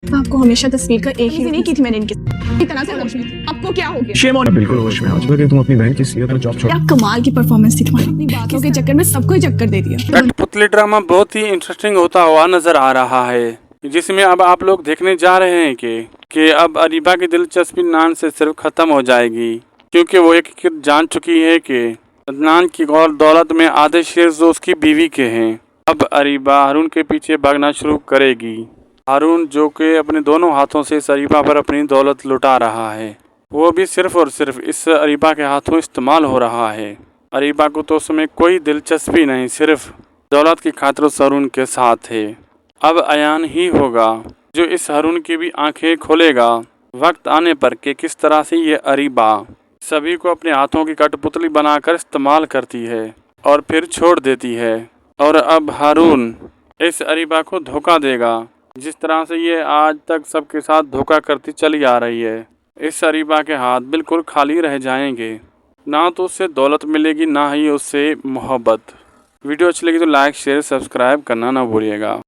आपको हमेशा तस्वीर का एक ही नहीं की थी मैंने इनके इतना से होश में थी। आपको क्या हो गया? शेम ऑन बिल्कुल होश में आज तुम अपनी बहन की सीरत में जॉब छोड़ क्या कमाल की परफॉर्मेंस थी तुम्हारी। अपनी बातों के चक्कर में सबको ही चक्कर दे दिया। कठपुतली ड्रामा बहुत ही इंटरेस्टिंग होता हुआ नजर आ रहा है, जिसमें अब आप लोग देखने जा रहे हैं कि अब अरीबा की दिलचस्पी अदनान से सिर्फ खत्म हो जाएगी, क्योंकि वो एक जान चुकी है कि अदनान की गौर दौलत में आधे शेयर जो उसकी बीवी के हैं। अब अरीबा हारून के पीछे भागना शुरू करेगी। हारून जो कि अपने दोनों हाथों से इस अरीबा पर अपनी दौलत लुटा रहा है, वो भी सिर्फ और सिर्फ इस अरीबा के हाथों इस्तेमाल हो रहा है। अरीबा को तो उसमें कोई दिलचस्पी नहीं, सिर्फ दौलत की खातिर उस हारून के साथ है। अब अयान ही होगा जो इस हारून की भी आंखें खोलेगा वक्त आने पर कि किस तरह से ये अरीबा सभी को अपने हाथों की कठपुतली बनाकर इस्तेमाल करती है और फिर छोड़ देती है। और अब हारून इस अरीबा को धोखा देगा, जिस तरह से ये आज तक सबके साथ धोखा करती चली आ रही है। इस अरीबा के हाथ बिल्कुल खाली रह जाएंगे, ना तो उससे दौलत मिलेगी ना ही उससे मोहब्बत। वीडियो अच्छी लगी तो लाइक शेयर सब्सक्राइब करना ना भूलिएगा।